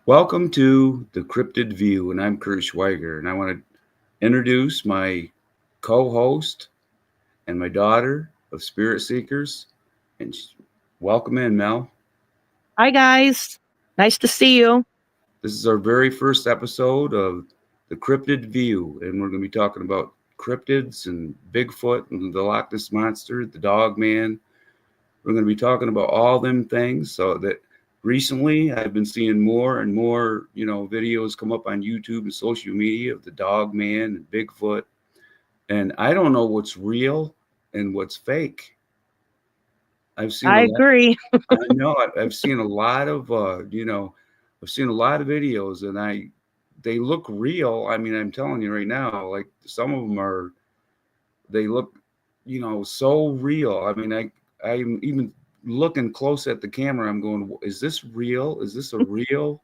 Welcome to the Cryptid View, and I'm Curt, and I want to introduce my co-host and my daughter of Spirit Seekers. And welcome in, Mel. Hi, guys. Nice to see you. This is our very first episode of the Cryptid View, and we're going to be talking about cryptids and Bigfoot and the Loch Ness Monster, the Dogman. We're going to be talking about all them things. So that recently I've been seeing more and more, videos come up on YouTube and social media of the Dogman and Bigfoot. And I don't know what's real and what's fake. I've seen I a lot. agree. I know I've seen a lot of, I've seen a lot of videos and they look real. I mean, I'm telling you right now, like some of them they look, so real. I mean, I'm even looking close at the camera. I'm going, is this real? Is this a real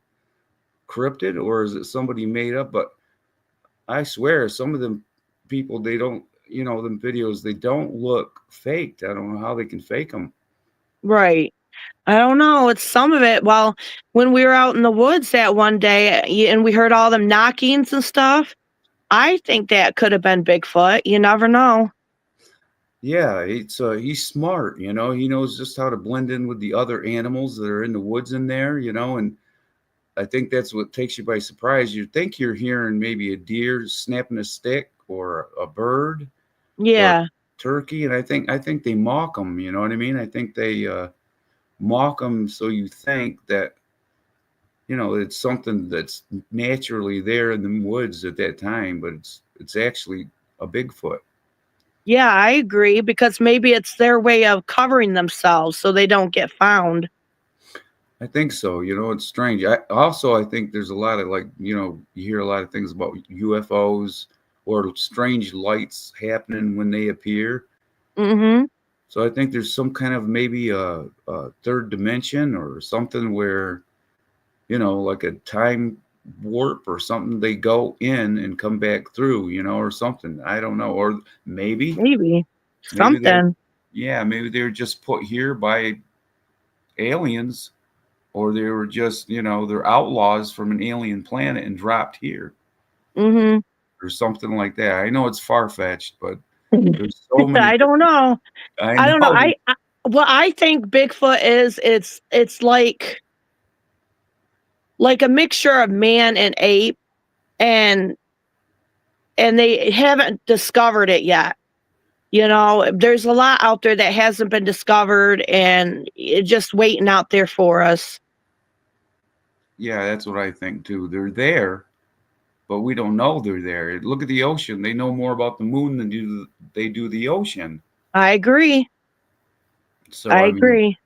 cryptid or is it somebody made up? But I swear, some of them people, they don't, them videos, they don't look faked. I don't know how they can fake them. Right. I don't know. It's some of it. Well, when we were out in the woods that one day and we heard all them knockings and stuff, I think that could have been Bigfoot. You never know. Yeah, he's smart, he knows just how to blend in with the other animals that are in the woods in there, and I think that's what takes you by surprise. You think you're hearing maybe a deer snapping a stick or a bird or Yeah. turkey, and I think they mock them. You know what I mean? I think they mock them so you think that it's something that's naturally there in the woods at that time, but it's actually a Bigfoot. Yeah, I agree because maybe it's their way of covering themselves so they don't get found. I think so. It's strange. I think there's a lot of you hear a lot of things about UFOs or strange lights happening when they appear. Mm-hmm. So I think there's some kind of maybe a third dimension or something where, like a time warp or something, they go in and come back through, or something. I don't know. Or Maybe maybe they're, something. yeah, maybe they're just put here by aliens, or they were just, they're outlaws from an alien planet and dropped here Mm-hmm. or something like that. I know it's far fetched, but there's so many I don't different. know. I I don't know. know. What I think Bigfoot is, it's like a mixture of man and ape, and they haven't discovered it yet. There's a lot out there that hasn't been discovered, and it's just waiting out there for us. Yeah, that's what I think too. They're there, but we don't know they're there. Look at the ocean. They know more about the moon than they do the ocean. I agree. So, I I mean, agree.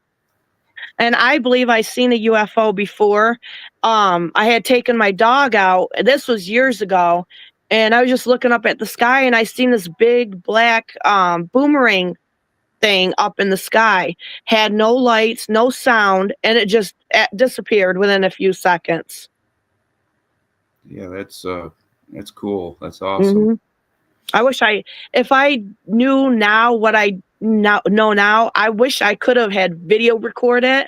And I believe I seen a UFO before. I had taken my dog out. This was years ago, and I was just looking up at the sky, and I seen this big black boomerang thing up in the sky. Had no lights, no sound, and it just disappeared within a few seconds. yeah, that's cool. That's awesome. Hmm. I wish if I knew now what I know now, I wish I could have had video record it.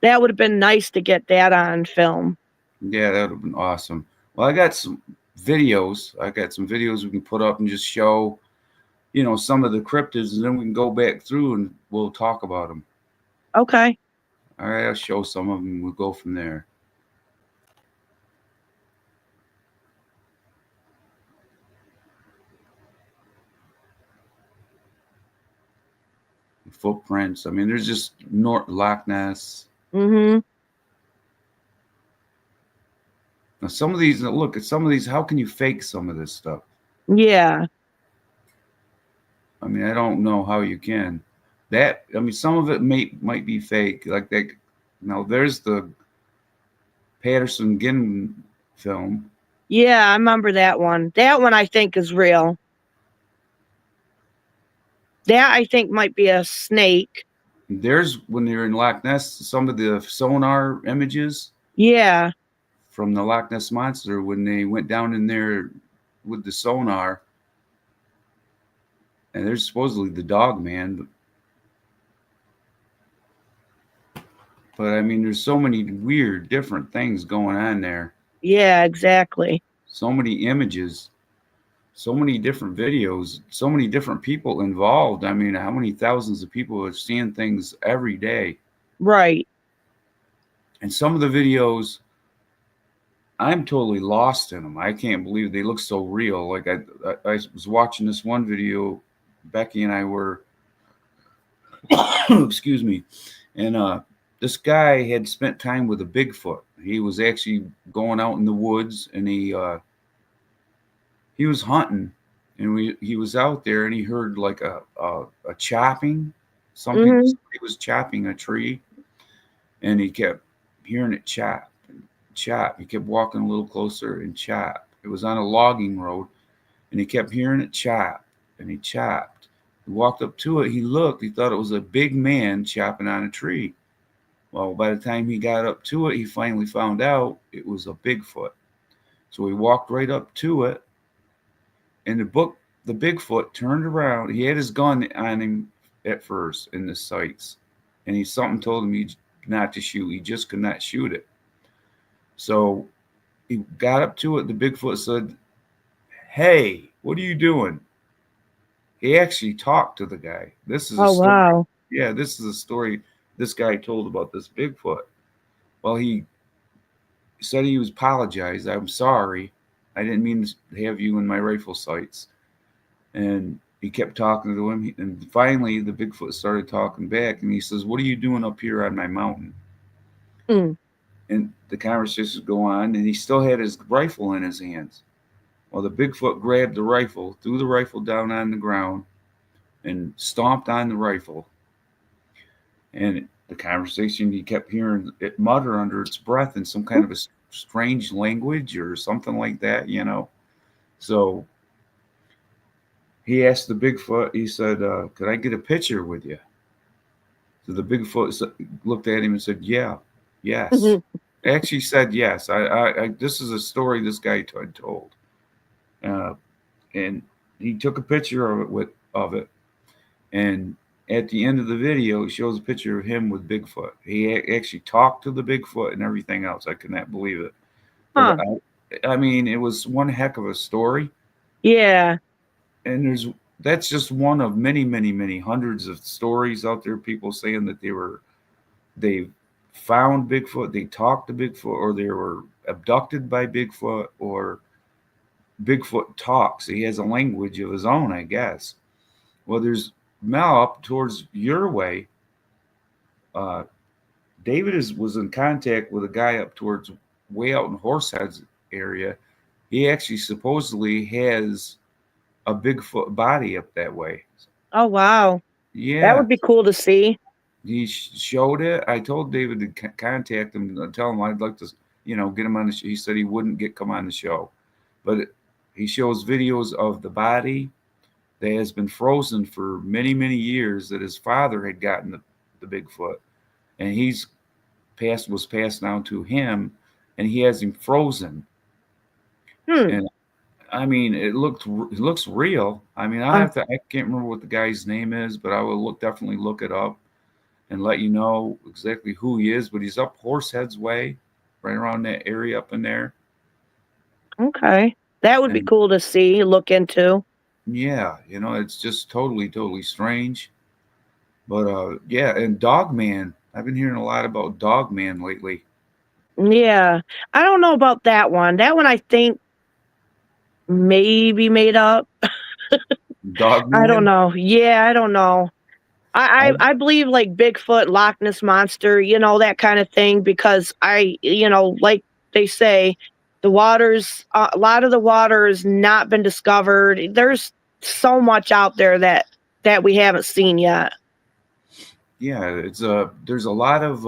That would have been nice to get that on film. Yeah, that would have been awesome. Well, I got some videos. I got some videos we can put up and just show, some of the cryptids, and then we can go back through and we'll talk about them. Okay. All right, I'll show some of them. We'll go from there. Footprints. I mean, there's just North Loch Ness. Mhm. Now, some of these, look at some of these. How can you fake some of this stuff? Yeah. I mean, I don't know how you can. I mean, some of it might be fake. Like that. There's the Patterson Ginn film. Yeah, I remember that one. That one I think is real. That I think might be a snake. There's when they're in Loch Ness, some of the sonar images Yeah. from the Loch Ness monster when they went down in there with the sonar, and there's supposedly the dog man. But I mean, there's so many weird, different things going on there. Yeah, exactly. So many images, so many different videos, so many different people involved. I mean, how many thousands of people are seeing things every day? Right. And some of the videos, I'm totally lost in them. I can't believe they look so real. Like I was watching this one video, Becky and I were, excuse me, and this guy had spent time with a Bigfoot. He was actually going out in the woods, and he was hunting, and he was out there, and he heard like a chopping. Mhm. Somebody was chopping a tree, and he kept hearing it chop and chop. He kept walking a little closer and chop. It was on a logging road, and he kept hearing it chop, and he chopped. He walked up to it. He looked. He thought it was a big man chopping on a tree. Well, by the time he got up to it, he finally found out it was a Bigfoot. So he walked right up to it, and the Bigfoot turned around. He had his gun on him at first in the sights, and something told him not to shoot. He just could not shoot it. So he got up to it. The Bigfoot said, "Hey, what are you doing?" He actually talked to the guy. This is a Oh, story. wow. Yeah, this is a story this guy told about this Bigfoot. Well, he said he was apologized. I'm sorry. I didn't mean to have you in my rifle sights. And he kept talking to him. And finally, the Bigfoot started talking back. And he says, "What are you doing up here on my mountain?" Mm. And the conversation would go on. And he still had his rifle in his hands. Well, the Bigfoot grabbed the rifle, threw the rifle down on the ground, and stomped on the rifle. And the conversation, he kept hearing it mutter under its breath in some kind of a strange language or something like that. So he asked the Bigfoot, he said, "Could I get a picture with you?" So the Bigfoot looked at him and said, "Yeah, yes." Actually said yes. This is a story this guy had told. Uh, and he took a picture of it. And at the end of the video, it shows a picture of him with Bigfoot. He actually talked to the Bigfoot and everything else. I could not believe it. But Huh. I mean, it was one heck of a story. Yeah. And that's just one of many, many, many hundreds of stories out there. People saying that they found Bigfoot, they talked to Bigfoot, or they were abducted by Bigfoot, or Bigfoot talks. He has a language of his own, I guess. Well, there's Mel up towards your way. Uh, David was in contact with a guy up towards way out in Horseheads area. He actually supposedly has a Bigfoot body up that way. Oh, wow. That Yeah, would be cool to see. he showed it. I told David to contact him, tell him I'd like to, get him on the show. He said he wouldn't come on the show, but he shows videos of the body that has been frozen for many, many years. That his father had gotten the Bigfoot, and was passed down to him, and he has him frozen. Hmm. And I mean, it looks real. I mean, Uh, I can't remember what the guy's name is, but I will definitely look it up and let you know exactly who he is. But he's up Horseheads Way, right around that area up in there. okay. That would be And cool to see, look into. yeah, it's just totally, totally strange. But yeah, and Dogman. I've been hearing a lot about Dogman lately. Yeah. I don't know about that one. That one I think maybe made up. I don't Dogman. know. Yeah, I don't know. I believe like Bigfoot, Loch Ness monster, that kind of thing, because like they say, the waters, a lot of the water has not been discovered. There's so much out there that we haven't seen yet. Yeah, there's a lot of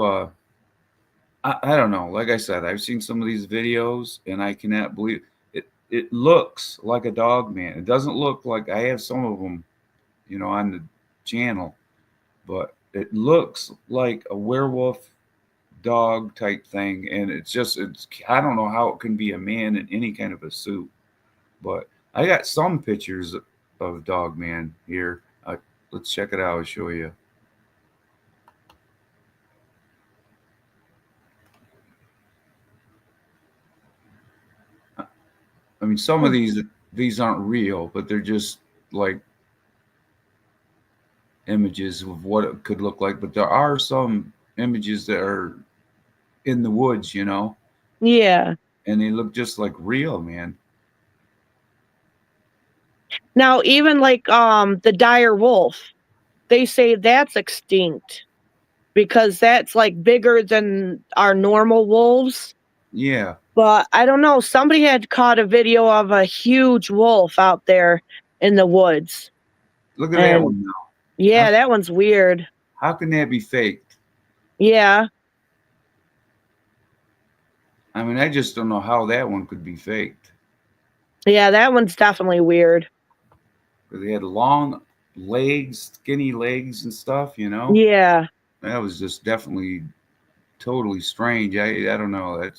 I don't know. Like I said, I've seen some of these videos, and I cannot believe it. It looks like a dog man. It doesn't look like I have some of them, on the channel, but it looks like a werewolf dog type thing, and it's. I don't know how it can be a man in any kind of a suit, but I got some pictures of dog man here. Let's check it out. I'll show you. I mean, some of these aren't real, but they're just like images of what it could look like. But there are some images that are in the woods, you know, Yeah. and they look just like real, man. Now, even like the dire wolf, they say that's extinct because that's like bigger than our normal wolves. Yeah, But I don't know. Somebody had caught a video of a huge wolf out there in the woods. look at that And one now. yeah, How that one's weird. how can that be faked? Yeah. I mean, I just don't know how that one could be faked. Yeah, that one's definitely weird. They had long legs, skinny legs and stuff, you know. Yeah. That was just definitely totally strange. I don't know.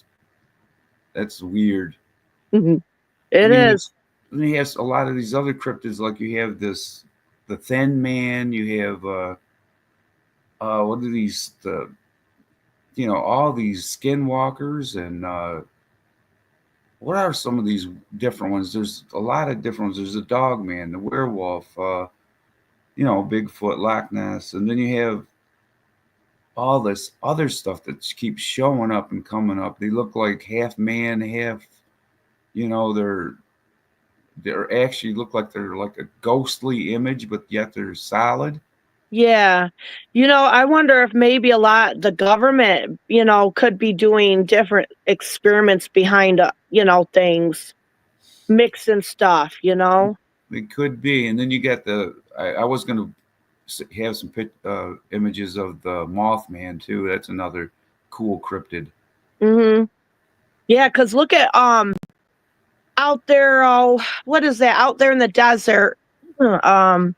That's weird. Mhm. I It mean, is. then you have a lot of these other cryptids, like you have the Thin Man. You have what are these all these skinwalkers and what are some of these different ones? There's a lot of different ones. There's the Dogman, the werewolf, Bigfoot, Loch Ness, and then you have all this other stuff that keeps showing up and coming up. They look like half man, half, they're actually look like they're like a ghostly image, but yet they're solid. Yeah. I wonder if maybe the government, could be doing different experiments behind, things, mixing stuff. It could be. And then you get I was going to have some images of the Mothman too. That's another cool cryptid. Hmm. Yeah, because look at out there, oh, what is that? Out there in the desert, um,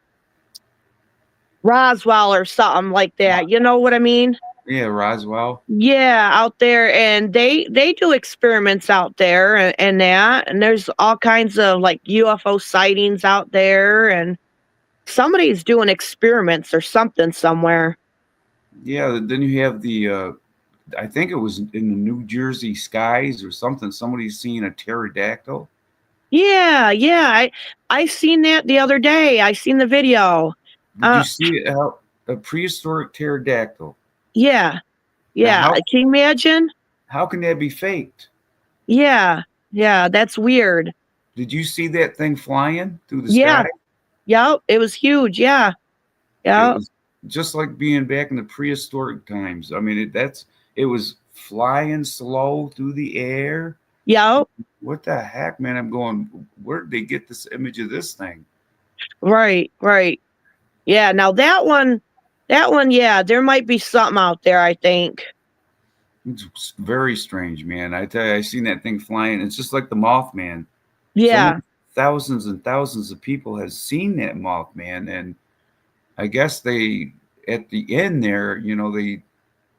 Roswell or something like that. You know what I mean? Yeah, Roswell. Yeah, out there, and they do experiments out there and that, and there's all kinds of like UFO sightings out there, and somebody's doing experiments or something somewhere. Yeah, then you have I think it was in the New Jersey skies or something. Somebody's seen a pterodactyl. Yeah, yeah, I seen that the other day. I seen the video. Did you Uh, see it? How a prehistoric pterodactyl? yeah, Now, yeah. Can you imagine? how can that be faked? Yeah, yeah. That's weird. Did you see that thing flying through the Yeah, sky? yep. It was huge. Yeah, It yeah, was just like being back in the prehistoric times. I mean, it was flying slow through the air. yep. What the heck, man? I'm going, where did they get this image of this thing? Right, right. Yeah. Now that one. Yeah, there might be something out there. I think. It's very strange, man. I tell you, I seen that thing flying. It's just like the Mothman. So Yeah. many thousands and thousands of people has seen that Mothman, and I guess they at the end there, they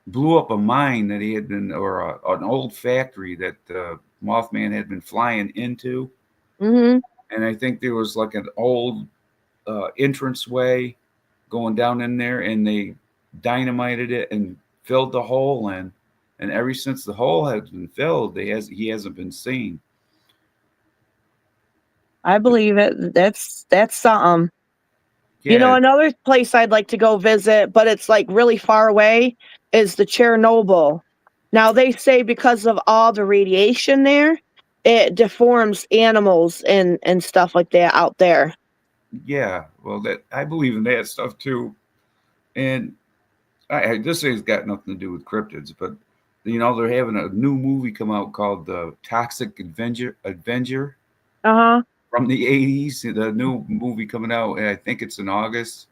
blew up a mine that he had been, or an old factory that Mothman had been flying into, Mhm. and I think there was like an old entrance way going down in there, and they dynamited it and filled the hole in. And ever since the hole has been filled, he hasn't been seen. I believe it. That's something. Yeah, Another place I'd like to go visit, but it's like really far away, is the Chernobyl. Now they say because of all the radiation there, it deforms animals and stuff like that out there. yeah. Well, that I believe in that stuff too. And this has got nothing to do with cryptids, but they're having a new movie come out called the Toxic Avenger Uh-huh. from the '80s. The new movie coming out, and I think it's in August.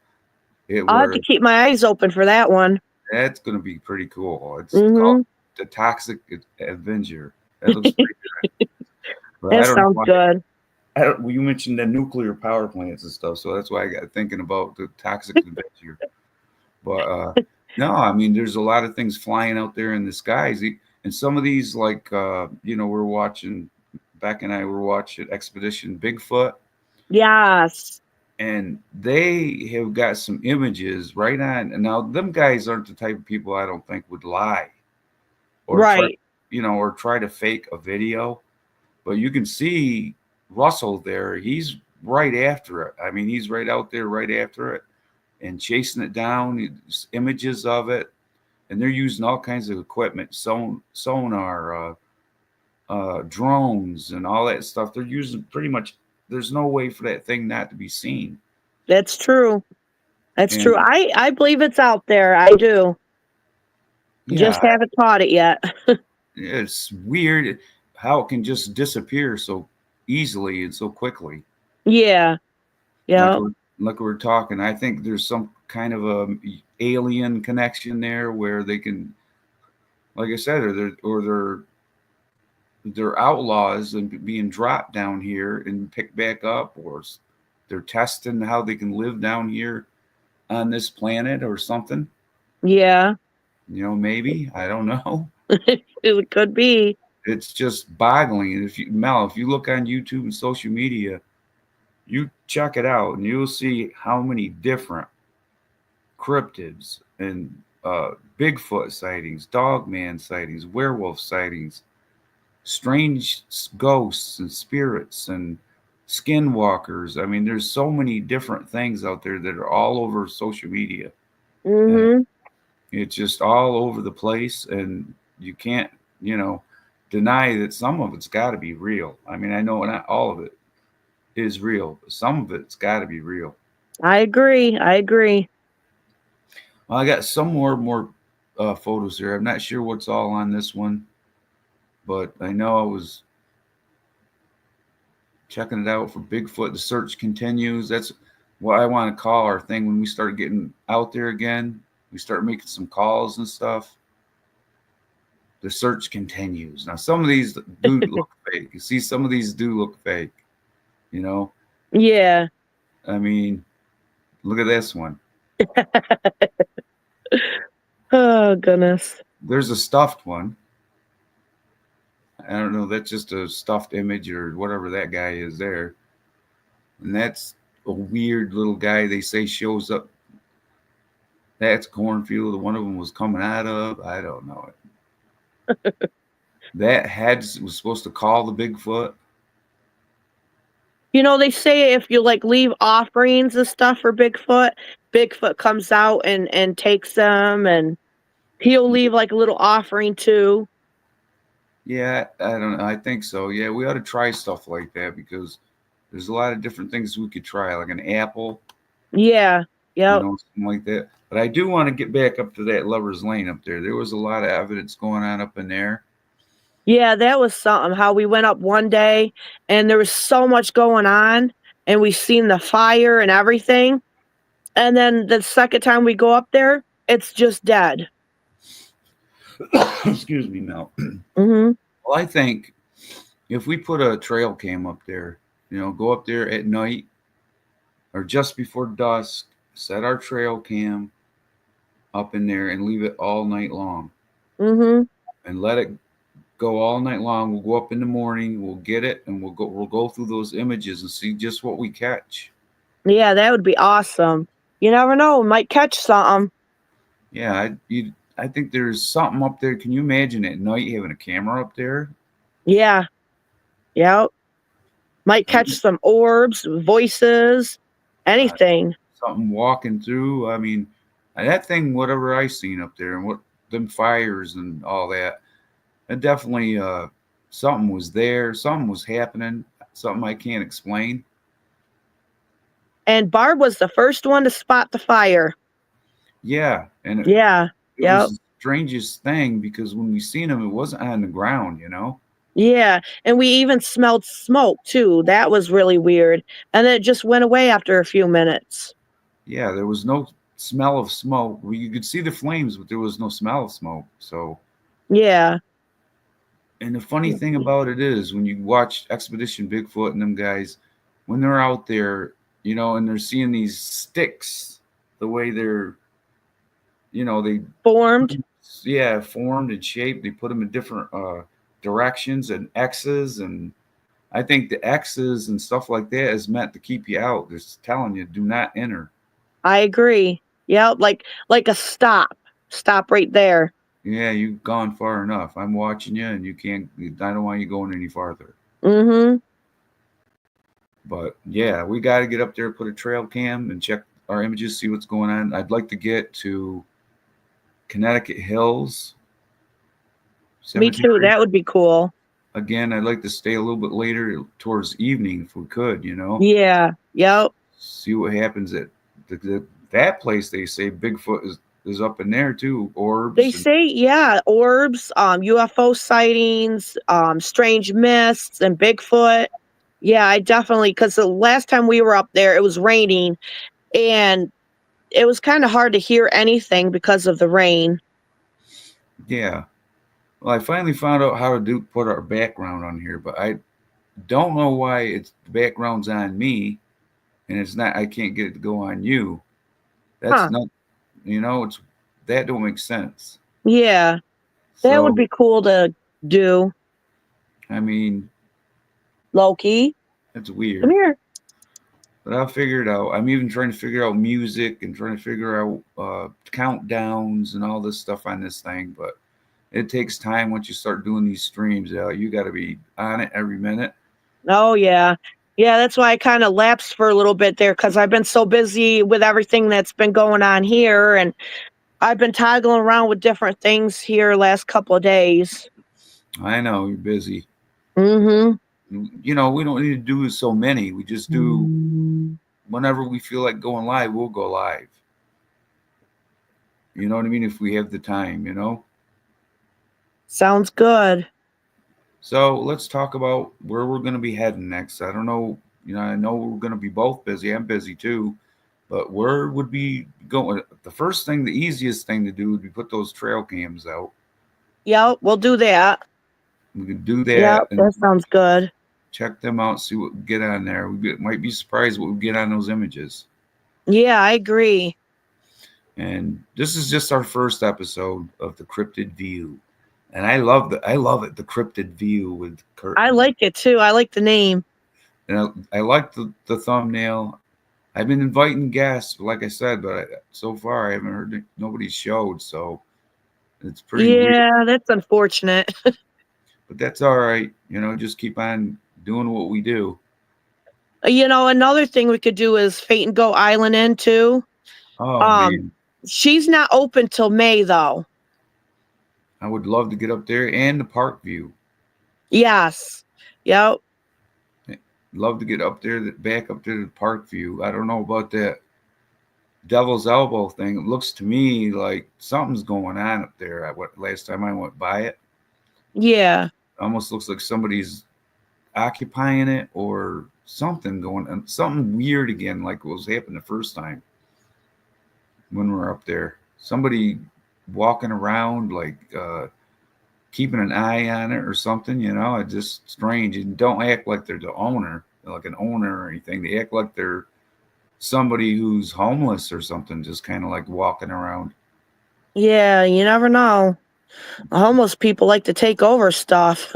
I'll have Where to keep my eyes open for that one. that's going to be pretty cool. It's called Mhm. the Toxic Avenger. That looks pretty good. But I That don't know sounds why. good. Well, you mentioned the nuclear power plants and stuff, so that's why I got thinking about the Toxic Avenger. But no, I mean, there's a lot of things flying out there in the skies, and some of these, like we're watching. Beck and I were watching Expedition Bigfoot, Yes. and they have got some images right on. And now, them guys aren't the type of people I don't think would lie or try, Right. or try to fake a video. But you can see. Russell there, he's right after it. I mean, he's right out there right after it and chasing it down. Images of it, and they're using all kinds of equipment, sonar, drones, and all that stuff. They're using pretty much. There's no way for that thing not to be seen. That's true. That's And true. I believe it's out there. I do. yeah, Just haven't caught it yet. it's weird how it can just disappear so easily and so quickly. Yeah. Like Yeah. we're like we're talking. I think there's some kind of a alien connection there where they can, like I said, they're outlaws and being dropped down here and picked back up, or they're testing how they can live down here on this planet or something. Yeah. Maybe I don't know. It could be. It's just boggling. And if you look on YouTube and social media, you check it out and you'll see how many different cryptids and Bigfoot sightings, Dogman sightings, werewolf sightings, strange ghosts and spirits and skinwalkers. I mean, there's so many different things out there that are all over social media, and Mm-hmm. it's just all over the place. And you can't, you know, deny that some of it's got to be real. I mean, I know not all of it is real, but some of it's got to be real. I agree. I agree. Well, I got some more photos here. I'm not sure what's all on this one, but I know I was checking it out for Bigfoot. The search continues. That's what I want to call our thing when we start getting out there again. We start making some calls and stuff. The search continues. Now, some of these do look fake. You see, some of these do look fake. You know, Yeah. I mean, look at this one. Oh goodness. There's a stuffed one. I don't know. That's just a stuffed image or whatever that guy is there. And that's a weird little guy they say shows up. That's cornfield. The one of them was coming out of. I don't know it. That head was supposed to call the Bigfoot. They say if you like leave offerings and stuff for Bigfoot, Bigfoot comes out and takes them, and he'll leave like a little offering too. Yeah, I don't know. I think so. Yeah, we ought to try stuff like that because there's a lot of different things we could try, like an apple, Yeah. Yep. something like that. But I do want to get back up to that Lover's Lane up there. There was a lot of evidence going on up in there. Yeah, that was something. How we went up one day and there was so much going on, and we seen the fire and everything. And then the second time we go up there, it's just dead. Excuse me, Mel. Mm-hmm. Well, I think if we put a trail cam up there, go up there at night or just before dusk, set our trail cam up in there and leave it all night long Mm-hmm. and let it go all night long. We'll go up in the morning, we'll get it, and we'll go through those images and see just what we catch. Yeah, that would be awesome. You never know, we might catch something. Yeah, I think there's something up there. Can you imagine at night having a camera up there? Yeah. Yep. Might catch some orbs, voices, anything. Something walking through. I mean, that thing, whatever I seen up there, and what them fires and all that, it definitely something was there. Something was happening. Something I can't explain. And Barb was the first one to spot the fire. Yeah, and Yeah. it Yep. was the strangest thing because when we seen him, it wasn't on the ground. Yeah. And we even smelled smoke too. That was really weird. And then it just went away after a few minutes. Yeah, there was no smell of smoke. Well, you could see the flames, but there was no smell of smoke. So, Yeah. and the funny thing about it is when you watch Expedition Bigfoot and them guys, when they're out there, and they're seeing these sticks, the way they're, they Formed. yeah, formed and shaped. They put them in different directions and X's, and I think the X's and stuff like that is meant to keep you out. They're just telling you, do not enter. I agree. Yep. Like a stop. Stop right there. Yeah, you've gone far enough. I'm watching you, and you can't. I don't want you going any farther. Mm-hmm. But yeah, we got to get up there, put a trail cam, and check our images, see what's going on. I'd like to get to Connecticut Hills Me too. Cemetery That would be cool. again. I'd like to stay a little bit later towards evening if we could, Yeah. Yep. see what happens at that place. They say Bigfoot is up in there too, They orbs and say, yeah, orbs, UFO sightings, strange mists, and Bigfoot. Yeah, I definitely, because the last time we were up there, it was raining and it was kind of hard to hear anything because of the rain. yeah. Well, I finally found out how to put our background on here, but I don't know why it's the background's on me and it's not. I can't get it to go on you. That's Huh. not. It's that don't make sense. Yeah, that would So be cool to do. I mean, Loki, it's come weird, here. but I'll figure it out. I'm even trying to figure out music and trying to figure out countdowns and all this stuff on this thing, but it takes time once you start doing these streams. You got to be on it every minute. Oh, yeah. Yeah, that's why I kind of lapsed for a little bit there because I've been so busy with everything that's been going on here. And I've been toggling around with different things here last couple of days. I know you're busy. Mm We don't need to do so many. We just do hmm. whenever we feel like going live, we'll go live. You know what I mean? If we have the time. Sounds good. So let's talk about where we're going to be heading next. I don't know. I know we're going to be both busy. I'm busy too. But where would be going? The first thing, the easiest thing to do would be put those trail cams out. Yep, we'll do that. We could do Yep, that and that sounds good. check them out, see what we get on there. Might be surprised what we get on those images. Yeah, I agree. And this is just our first episode of the Cryptid View. And I love it, the Cryptid View with Curt. I like it too. I like the name. And I like the thumbnail. I've been inviting guests, like I said, but so far I haven't heard nobody showed, so it's pretty weird. Yeah, that's unfortunate. But that's all right. Just keep on doing what we do. Another thing we could do is Fate and Go Island Inn too. Oh Um, man, she's not open till May though. I would love to get up there and the Park View. Yes. Yep. Love to get up there, back up to the Park View. I don't know about that Devil's Elbow thing. It looks to me like something's going on up there. Last time I went by it, Yeah. almost looks like somebody's occupying it or something going on, something weird again, like what was happening the first time when we were up there. Somebody walking around, like keeping an eye on it or something. It's just strange. And don't act like they're the owner, like an owner or anything. They act like they're somebody who's homeless or something, just kind of like walking around. Yeah, you never know. Homeless people like to take over stuff.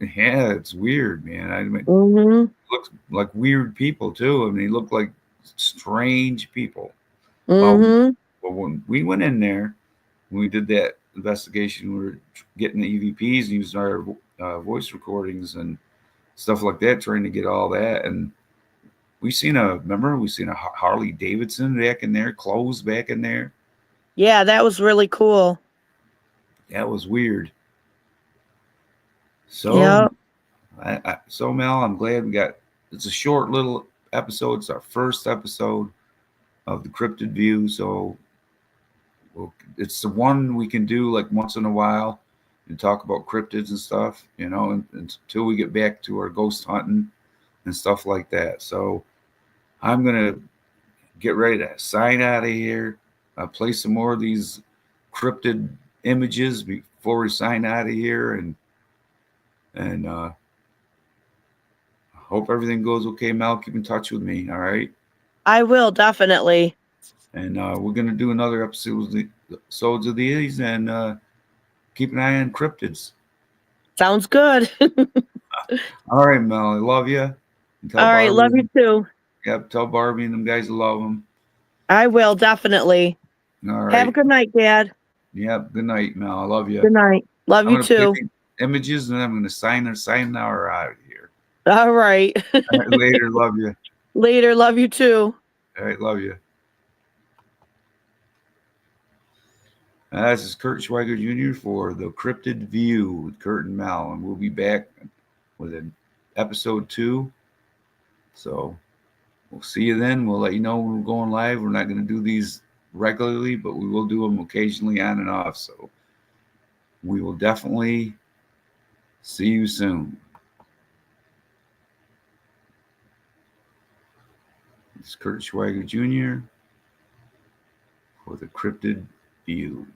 Yeah, it's weird, man. I mean, hmm looks like weird people too. I mean, they look like strange people. Well, hmm when we went in there, when we did that investigation, we were getting the EVPs and using our voice recordings and stuff like that, trying to get all that. And we seen a Harley Davidson back in there, clothes back in there. Yeah, that was really cool. That was weird. So, Yep. so Mel, I'm glad we got. It's a short little episode. It's our first episode of the Cryptid View, so it's the one we can do like once in a while and talk about cryptids and stuff, until we get back to our ghost hunting and stuff like that. So I'm gonna get ready to sign out of here. I'll play some more of these cryptid images before we sign out of here, and hope everything goes okay. Mel, keep in touch with me, all right? I will definitely. And we're gonna do another episodes of these, and keep an eye on cryptids. Sounds good. All right, Mel, I love you. And tell All right, love you Barbie, too. yep, tell Barbie and them guys I love them. I will definitely. All Have a right. good night, Dad. Yep. Good night, Mel. I love you. Good night. Love I'm you gonna play too. the images and then I'm gonna sign our out of here. All right. All right, later. Love you. Later. Love you too. All right. Love you. This is Curt Schweiger Jr. for the Cryptid View with Curt and Mel, and we'll be back with an episode 2. So we'll see you then. We'll let you know when we're going live. We're not going to do these regularly, but we will do them occasionally on and off. So we will definitely see you soon. It's Curt Schweiger Jr. for the Cryptid View.